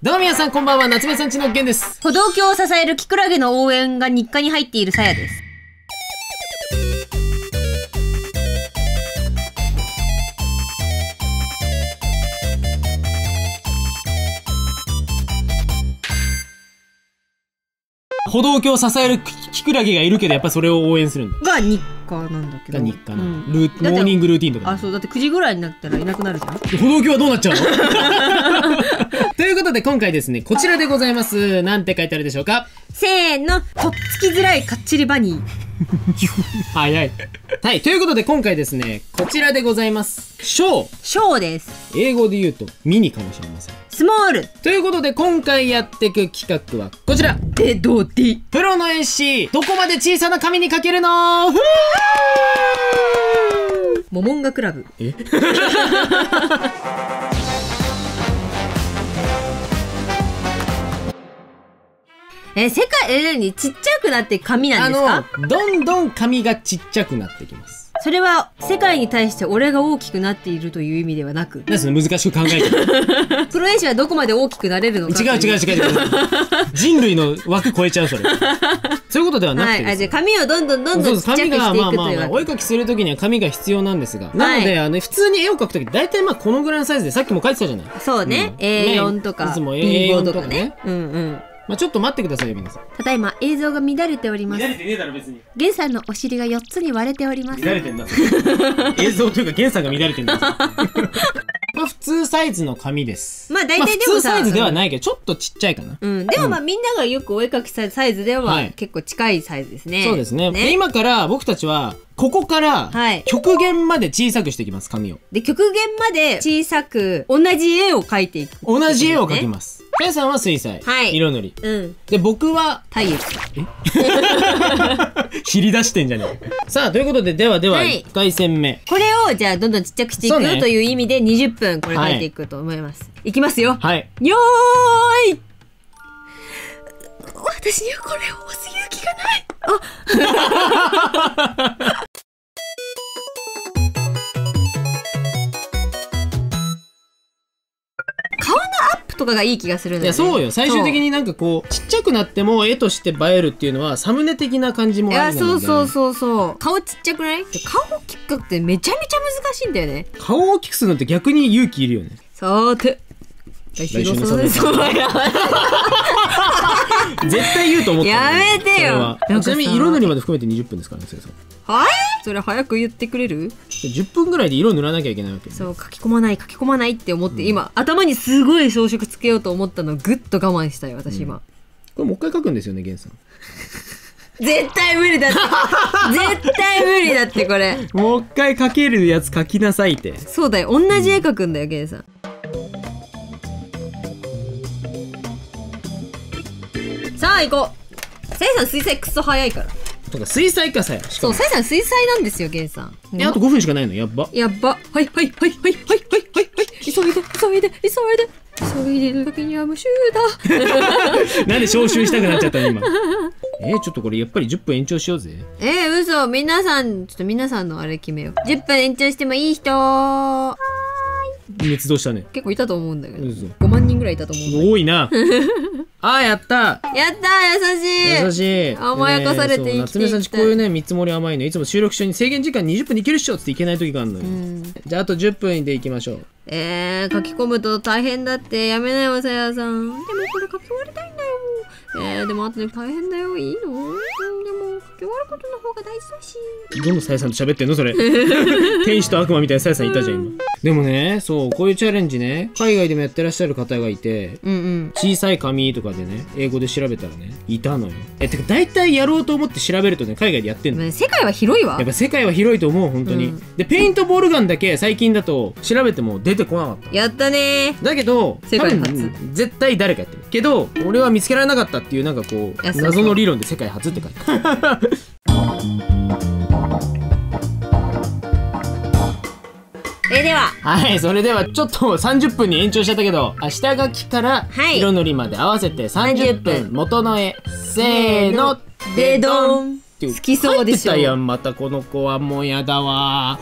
どうも皆さんこんばんは、夏目さんちのげんです。歩道橋を支えるキクラゲの応援が日課に入っているさやです。歩道橋を支えるキクラゲがいるけど、やっぱそれを応援するんだ。が日課なんだけど。が日課な、モーニングルーティンとか。あ、そう、だって9時ぐらいになったらいなくなるじゃん。歩道橋はどうなっちゃうのということで今回ですね、こちらでございます。なんて書いてあるでしょうか。せーの、とっつきづらいかっちりバニー。早い。はい、ということで今回ですね、こちらでございます。ショーです。英語で言うとミニかもしれません。スモールということで今回やっていく企画はこちら。デドディ。プロの絵師、どこまで小さな紙に書けるの？モモンガクラブ。え世界、何ちっちゃくなって紙なんですか？どんどん紙がちっちゃくなってきます。それは世界に対して俺が大きくなっているという意味ではなく、何その難しく考えてるプロ絵師はどこまで大きくなれるのか。違う。人類の枠超えちゃうそれ。そういうことではなくてです、はい、じゃあ紙をどんどんちっちゃくしていくというわけ。お絵描きするときには紙が必要なんですが、なので、普通に絵を描くとき大体このぐらいのサイズで、さっきも描いてたじゃない。そうね、A4 とかいつも A4 とかね。ちょっと待ってくださいよ皆さん。ただいま映像が乱れております。乱れてねえだろ別に。ゲンさんのお尻が4つに割れております。乱れてんだ。映像というかゲンさんが乱れてんだ。普通サイズの紙です。大体でも普通サイズではないけどちょっとちっちゃいかな。でもみんながよくお絵描きサイズでは結構近いサイズですね。そうですね。で今から僕たちはここから極限まで小さくしていきます、紙を。で極限まで小さく同じ絵を描いていく。同じ絵を描きます。ペンさんは水彩、色塗り。で僕は太陽。切り出してんじゃねえ。さあということででは1回戦目。これをじゃあどんどんちっちゃくしていくよという意味で20分これ描いていくと思います。いきますよ。はい。よーい。私にはこれを押す勇気がない。顔のアップとかがいい気がするんだよね。いやそうよ。最終的になんかこうちっちゃくなっても絵として映えるっていうのはサムネ的な感じもあるので。いやそう顔ちっちゃくない？顔大きくってめちゃめちゃ難しいんだよね。顔大きくするのって逆に勇気いるよね。さーて来週のそうです。絶対言うと思った。やめてよ。ちなみに色塗りまで含めて20分ですからね。はい？それ早く言ってくれる？10分ぐらいで色塗らなきゃいけないわけ、ね。そう、書き込まないって思って、今頭にすごい装飾つけようと思ったのをぐっと我慢したよ私今。これもう一回書くんですよね、ゲンさん。絶対無理だって。絶対無理だってこれ。もう一回書けるやつ書きなさいって。そうだよ、同じ絵描くんだよ、ゲンさん。さあ行こう。さやさん水彩クソ早いから。とか水彩かさや。そう、さやさん水彩なんですよ、ゲンさん。あと5分しかないの。やっば。はい。急いでる時には無臭だ。なんで消臭したくなっちゃったの今。ちょっとこれやっぱり10分延長しようぜ。嘘。皆さんのあれ決めよう。10分延長してもいい人。はーい。熱動したね。結構いたと思うんだけど。5万人ぐらいいたと思うんだけど。多いな。やった優しい。甘やかされて生きていきたい。夏目さんちこういうね、見積もり甘いの。いつも収録中に制限時間20分でいけるっしょっていけない時があるのよ。じゃああと10分でいきましょう。書き込むと大変だってやめなよ、さやさん。でもこれ書き終わりたいんだよ。でもあとで大変だよ。いいの？でも書き終わることの方が大事だし。どのさやさんと喋ってんのそれ。天使と悪魔みたいなさやさんいたじゃん今。でもね、そうこういうチャレンジね、海外でもやってらっしゃる方がいて、小さい紙とかでね、英語で調べたらね、いたのよ。てか大体やろうと思って調べるとね、海外でやってんの。世界は広いわ。やっぱ世界は広いと思う本当に。でペイントボールガンだけ最近だと調べても出てこなかった。やったねー。だけど世界初絶対誰かやってるけど、俺は見つけられなかったっていうなんかこう謎の理論で世界初って書いてある。ではそれではちょっと30分に延長しちゃったけど、下書きから色塗りまで合わせて30分元の絵。せーのでどん。好きそうでしょ。入ってたやんまたこの子は。もうやだわ。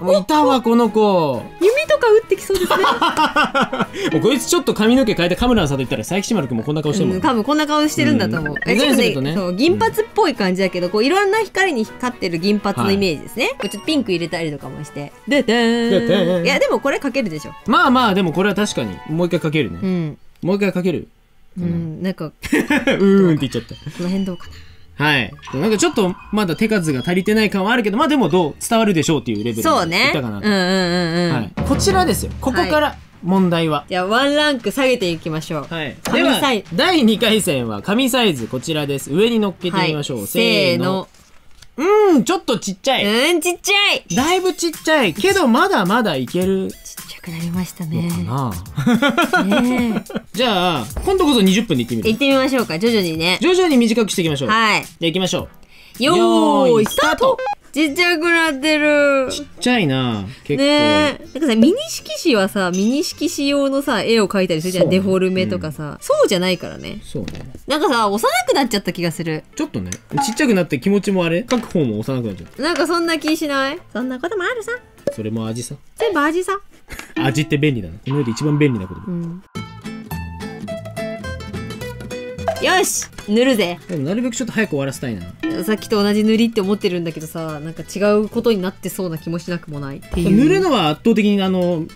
もういたわこの子。弓とか打ってきそうですね。もうこいつちょっと髪の毛変えてカムランさんと言ったら佐伯島丸くんもこんな顔してるもん、多分こんな顔してるんだと思う。デザインするとね、そう銀髪っぽい感じだけど、こういろんな光に光ってる銀髪のイメージですね。こうちょっとピンク入れたりとかもして。ででーん。いやでもこれかけるでしょ。まあまあでもこれは確かにもう一回かけるね。もう一回かける。なんかって言っちゃった。この辺どうかな。はい。なんかちょっとまだ手数が足りてない感はあるけど、まあでもどう伝わるでしょうっていうレベルでそうね。いったかなと。はい。こちらですよ。ここから問題は。じゃあワンランク下げていきましょう。はい。では第2回戦は紙サイズこちらです。上に乗っけてみましょう。せーの。ちょっとちっちゃい。ちっちゃい。だいぶちっちゃいけどまだまだいける。ちっちゃくなりましたね。のかな。ねえ。じゃあ今度こそ20分でいってみる。いってみましょうか。徐々にね。徐々に短くしていきましょう。はい。じゃあいきましょう。よーいスタート。ちっちゃくなってる。ちっちゃいな結構。ねえ。なんかさミニ色紙はさミニ色紙用のさ絵を描いたりするじゃん、デフォルメとかさ、そうじゃないからね。そうね。なんかさ幼くなっちゃった気がする。ちょっとねちっちゃくなって気持ちもあれ書く方も幼くなっちゃった。なんかそんな気しない？そんなこともあるさ。それも味さ。全部味さ。味って便利だな。この世で一番便利なこと。よし塗るぜ。でもなるべくちょっと早く終わらせたいな。さっきと同じ塗りって思ってるんだけどさ、なんか違うことになってそうな気もしなくもないっていう。塗るのは圧倒的に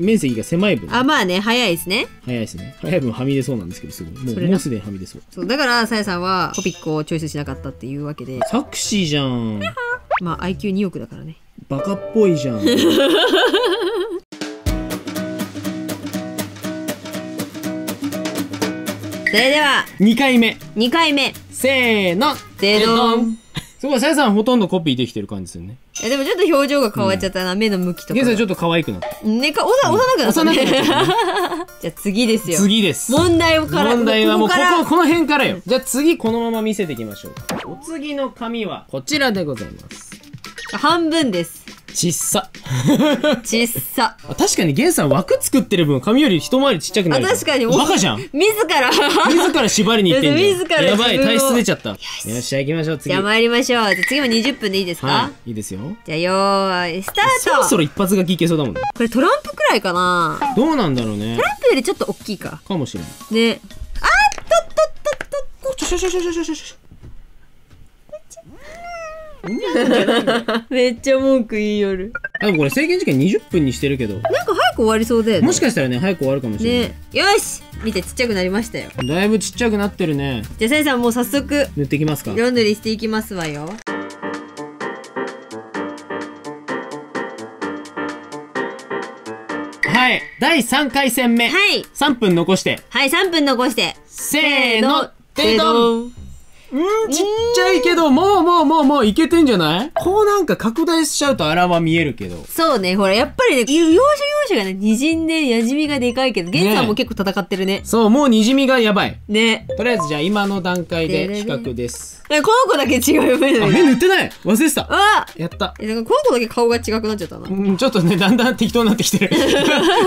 面積が狭い分。あ、まあね、早いですね。早いですね。早い分はみ出そうなんですけど、すごい。もうすでにはみ出そう。そう、だからさやさんはトピックをチョイスしなかったっていうわけで。サクシーじゃん。まあ IQ2 億だからね。バカっぽいじゃん。それでは2回目せーのでどん。すごいさやさんほとんどコピーできてる感じですよね。でもちょっと表情が変わっちゃったな、目の向きとか。現在ちょっと可愛くなった。ねか、幼くなったね。じゃあ次ですよ。次です。問題はもうこの辺からよ。じゃあ次このまま見せていきましょう。お次の紙はこちらでございます。半分です。ちっさ。ちっさ。確かにゲンさん枠作ってる分紙より一回りちっちゃくなる。確かに。バカじゃん。自ら縛りに行ってんじゃん。自らやばい体質出ちゃった。よっしゃ行きましょう。次。じゃあ参りましょう。じゃあ次も20分でいいですか？はい、いいですよ。じゃあよーいスタート。そろそろ一発書きいけそうだもんね。これトランプくらいかな。どうなんだろうね。トランプよりちょっと大きいか。かもしれない。ね。あっとちょめっちゃ文句言いよる。でもこれ制限時間20分にしてるけど、なんか早く終わりそうで、もしかしたらね早く終わるかもしれない。ね。よし見てちっちゃくなりましたよ。だいぶちっちゃくなってるね。じゃあさやさんもう早速塗っていきますか。色塗りしていきますわよ。はい、第3回戦目。はい。3分残して。はい、3分残して。せーの、でどん。ちっちゃいけど、もういけてんじゃない？こうなんか拡大しちゃうとあらは見えるけど。そうね、ほら、やっぱりね、要所がね、滲んで、やじみがでかいけど、ゲンさんも結構戦ってるね。そう、もうにじみがやばい。ね。とりあえずじゃあ今の段階で比較です。この子だけ違うよ、目塗ってない！忘れてた。あやった。この子だけ顔が違くなっちゃったな。ちょっとね、だんだん適当になってきてる。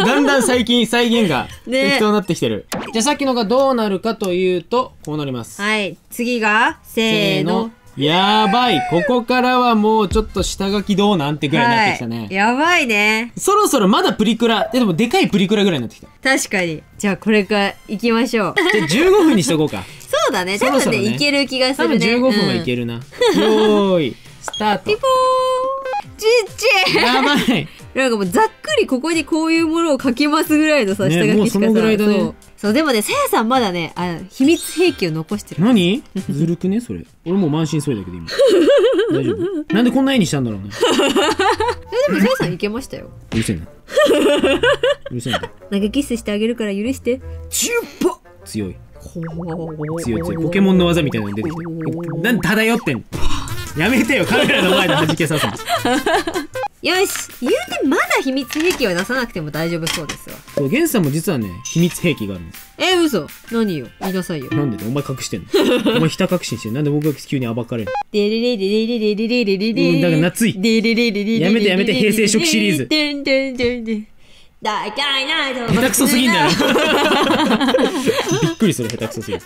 だんだん最近再現が適当になってきてる。じゃあさっきのがどうなるかというと、こうなります。はい。次が、せーの。やばい。ここからはもうちょっと下書きどうなんてぐらいになってきたね。やばいね。そろそろまだプリクラ。でもでかいプリクラぐらいになってきた。確かに。じゃあこれから行きましょう。じゃあ15分にしとこうか。そうだね。多分ね、いける気がするね。多分15分はいけるな。よーい、スタート。ピポーちっちゃい。やばい。なんかもうざっくりここにこういうものを書きますぐらいのさ、下書きしかさ。もうそのぐらいだね。そう、でもね、さやさんまだね、秘密兵器を残してる。何？ずるくねそれ。俺もう満身創痍だけど今。大丈夫？なんでこんな絵にしたんだろうね。でもさやさんいけましたよ。うるせえな。うるせえな。なんかキスしてあげるから許して。チュッポ！強い。強い。ポケモンの技みたいなの出てきた。なんで漂ってんの？やめてよ、カメラの前で弾けさすの。よし、言うてまだ秘密兵器は出さなくても大丈夫そうですわ。そう、ゲンさんも実はね、秘密兵器があるんです。嘘。何よ、言いなさいよ。なんでね、お前隠してんの？お前ひた隠ししてんの？なんで僕が急に暴かれるの？デレレレレレレレレレレレ。だから夏い。デレレレレレ。やめて、平成初期シリーズ。大体ないと。下手くそすぎんだよ。びっくりする、下手くそすぎる。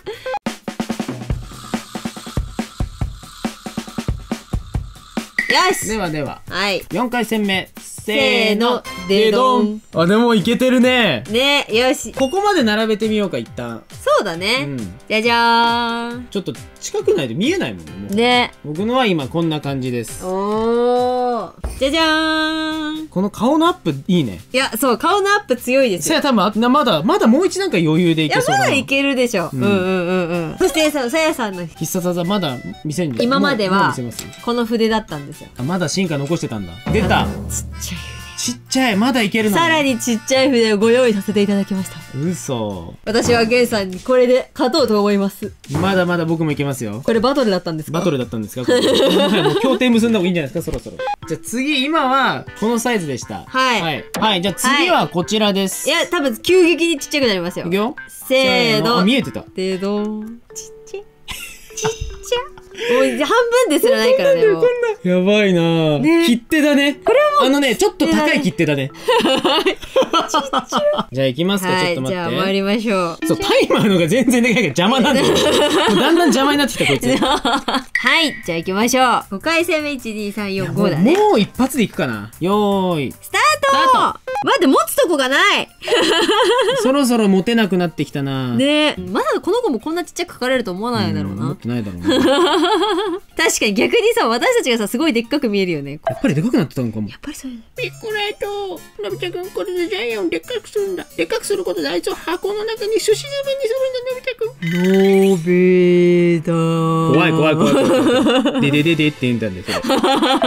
よし。では、はい。4回戦目。せーの、でどん。あ、でもいけてるね。ね、よし。ここまで並べてみようか、一旦。そうだね。じゃじゃーん。ちょっと近くないと見えないもんね。もうね。僕のは今こんな感じです。おー。じゃじゃーん。この顔のアップいいね。いや、そう、顔のアップ強いですよ。さや多分まだもう一なんか余裕でいけそうだな。いや、まだいけるでしょ。そしてさやさんの必殺技まだ見せんじゃん。今まではもう見せますこの筆だったんですよ。あ、まだ進化残してたんだ。出た。ちっちゃい、まだいけるの。さらにちっちゃい筆をご用意させていただきました。嘘。私はゲンさんにこれで勝とうと思います。まだまだ僕もいけますよ。これバトルだったんですか？バトルだったんですか？これもう協定結んだ方がいいんじゃないですか、そろそろ。じゃあ次、今はこのサイズでした。はい。じゃあ次はこちらです。いや、多分急激にちっちゃくなりますよ。いくよ。せーの。あ、見えてた。でどん。ちっちゃ。もう半分ですらないからね。もうやばいなぁ。ね、切手だね。これはもうちょっと高い切手だね。じゃあ行きますか、ちょっと待って。じゃあ参りましょう。そう、タイマーのが全然でかいから邪魔なんだよ。もうだんだん邪魔になってきた、こいつ。はい、じゃあ行きましょう。5回戦目1、2、3、4、5だね。もう一発でいくかな。よーい。スタート。待って、持つとこがない。そろそろ持てなくなってきたな。ねえ、まだこの子もこんなちっちゃく描かれると思わないだろうな。思ってないだろうな。確かに逆にさ、私たちがさ、すごいでっかく見えるよね。やっぱりでかくなってたのかも。やっぱりそういうの。ピッコライト、のび太くん、これでジャイアンをでっかくするんだ。でっかくすることであいつを箱の中にすし詰めにするんだ、のび太くん。のび太。怖い。ででででって言うんだんですよ。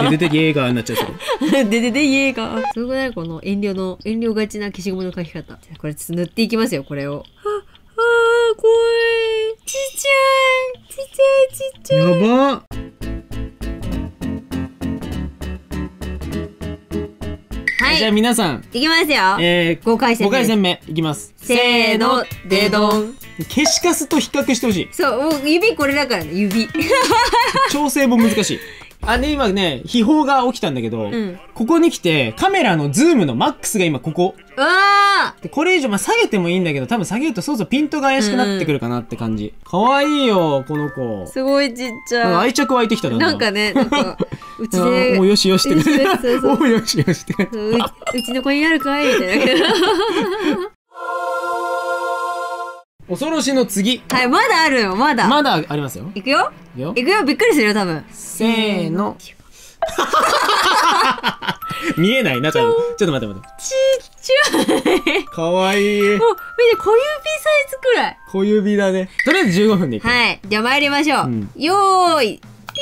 でででイエーガーになっちゃうそれ。でででイエーガー。すごくないこの遠慮がちな消しゴムの描き方。じゃあこれちょっと塗っていきますよ、これを。怖い。ちっちゃい。やば。はい。じゃあ皆さん。いきますよ。5回戦目。5回戦目。いきます。せーの、でどん。消しカスと比較してほしい。そう、もう指これだからね、指。調整も難しい。今ね、秘宝が起きたんだけど、ここに来て、カメラのズームのマックスが今ここ。で、これ以上、下げてもいいんだけど、多分下げるとそうそうピントが怪しくなってくるかなって感じ。かわいいよ、この子。すごいちっちゃい。愛着湧いてきたなんかね、うちで。もうよしよしって。もうよしよしって。うちの子になるかいみたいな。恐ろしの次。はい、まだあるよ、まだ。まだありますよ。いくよ。びっくりするよ、多分。せーの。見えないな、多分。ちょっと待って。ちっちゃい。かわいい。もう、見て、小指サイズくらい。小指だね。とりあえず15分でいく。はい。じゃあ参りましょう。よーい。ピピ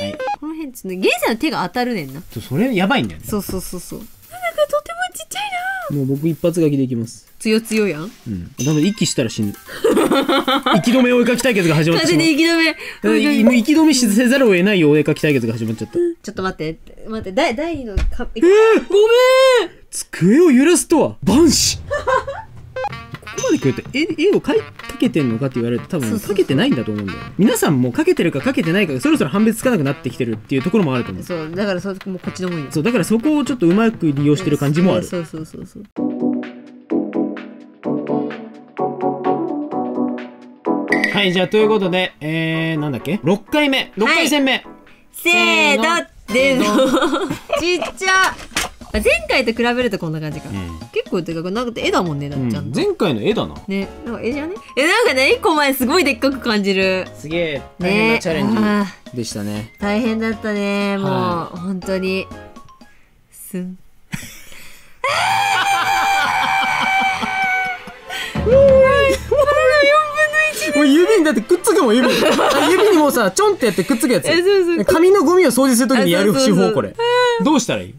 ー。はい。この辺つね、ゲンさんの手が当たるねんな。それやばいんだよね。そう。なんかとてもちっちゃいな。もう僕一発書きでいきます。強やん。多分息したら死ぬ。息止めお絵描き対決が始まってしまう。息止め。息止めせざるを得ないお絵描き対決が始まっちゃった。ちょっと待って。第2のごめん。机を揺らすとは万死。ここまで来ると絵を描けてんのかって言われると多分描けてないんだと思うんだよ。皆さんも描けてるか描けてないかがそろそろ判別つかなくなってきてるっていうところもあると思う。そうだからもうこっちのもんよ。そうだからそこをちょっとうまく利用してる感じもある。そう。はい、じゃあということでなんだっけ6回戦目。せーのでちっちゃ。前回と比べるとこんな感じか。結構でかくなくて絵だもんね、だっちゃん。前回の絵だな。ね、なんか絵じゃね？なんかね、1個前すごいでっかく感じる。すげえ大変なチャレンジでしたね。大変だったね、もう本当に。もう指にだってくっつくもん、指にもうさちょんってやってくっつくやつ。紙のゴミを掃除するときにやる手法、これどうしたらいい？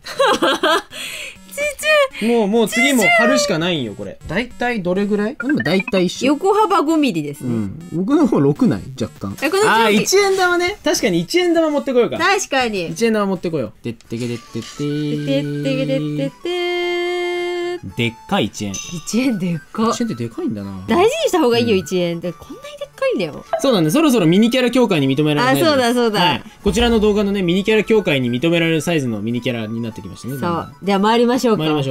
もう次も貼るしかないんよ、これ。だいたいどれぐらい？でもだいたい一緒。横幅5ミリですね。僕の方6ない若干。1円玉ね。確かに1円玉持ってこようか。確かに1円玉持ってこよう。でってけでってってでっかい1円。1円でっか。1円ってでかいんだな。大事にした方がいいよ、1円って。こんなにでっかいんだよ。そうだね、そろそろミニキャラ協会に認められる。そうだ。こちらの動画のね、ミニキャラ協会に認められるサイズのミニキャラになってきましたね。そう。では参りましょうか。行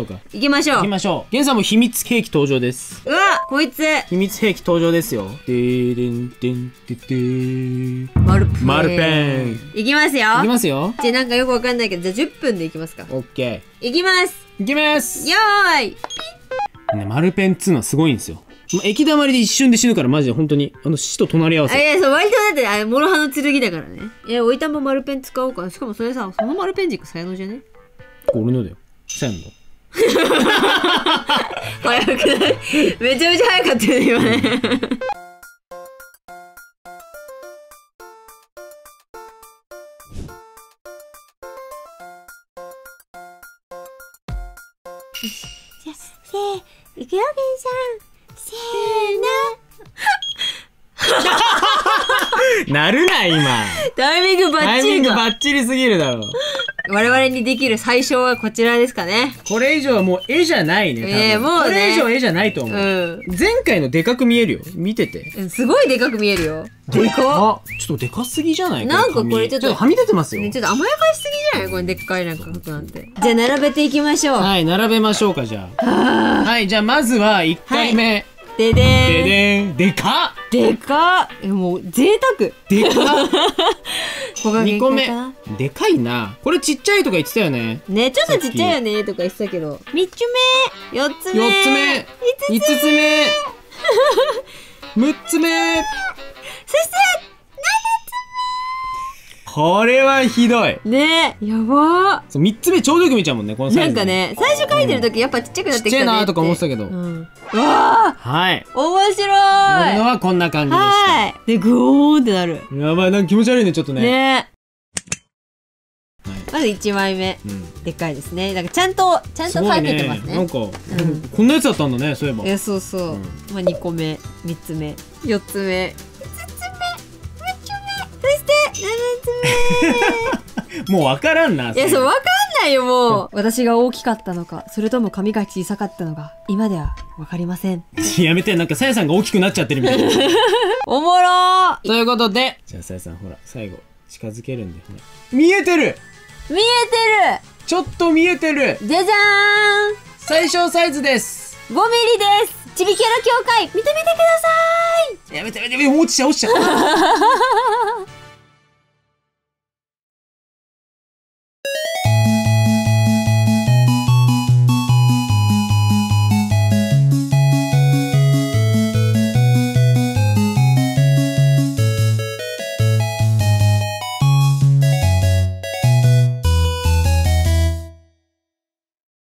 きましょう。ゲンさんも秘密兵器登場です。うわ、こいつ秘密兵器登場ですよ。でーでんでんででー。丸ペン。丸ペン。いきますよ。いきますよ。じゃあなんかよくわかんないけど、じゃあ10分でいきますか。オッケいきます。ー。いきます。よーい。ね、丸ペンっつうのはすごいんですよ。液だまりで一瞬で死ぬからマジで本当に死と隣り合わせ。いや、そう、割とだって、諸刃の剣だからね。おいたま丸ペン使おうか。しかもそれさ、その丸ペン軸才能じゃね？俺のだよ。さやの。早くない？めちゃめちゃ早かったよね、今ね。じゃあ、いくよ、ケンさん。せーの。なるな、今。タイミングバッチリか。バッチリすぎるだろ。我々にできる最初はこちらですかね。これ以上はもう絵じゃないね。もうね。これ以上絵じゃないと思う。前回のでかく見えるよ。見てて。すごいでかく見えるよ。でかっ。ちょっとでかすぎじゃない？なんかこれちょっとはみ出てますよ。ちょっと甘やかしすぎじゃない？これでっかいなんか服なんて。じゃあ並べていきましょう。はい、並べましょうか、じゃあ。はい、じゃあまずは1回目。ででーん。ででん。でかっ。でかっ。もう贅沢。でかっ。2個目。でかいな。これちっちゃいとか言ってたよね。ね、ちょっとちっちゃいよねとか言ってたけど。3つ目。4つ目。4つ目。5つ目。6つ目。そしてこれはひどい。ねえ、やばー。そう、3つ目ちょうどよく見ちゃうもんね、このサイズ。なんかね、最初書いてる時やっぱちっちゃくなってきたね。ちっちゃいなとか思ってたけど。うわー。はい。面白い。俺のはこんな感じでした。はい。で、グーンってなる。やばい、なんか気持ち悪いね、ちょっとね。ねまず1枚目。でっかいですね。なんかちゃんと書けてますね。なんか、こんなやつだったんだね、そういえば。そうそう。まあ2個目、3つ目、4つ目、5つ目、6つ目、そして7つ目。もうわからんな。いや、そう、わかんないよ、もう。私が大きかったのか、それとも髪が小さかったのか、今ではわかりません。やめて、なんかさやさんが大きくなっちゃってるみたいな。おもろー。ということで、じゃあさやさん、ほら、最後、近づけるんで、ほら。見えてる。見えてる。ちょっと見えてる。じゃじゃーん。最小サイズです。5ミリです。ちびキャラ協会、見てみてください。やめて、落ちちゃう。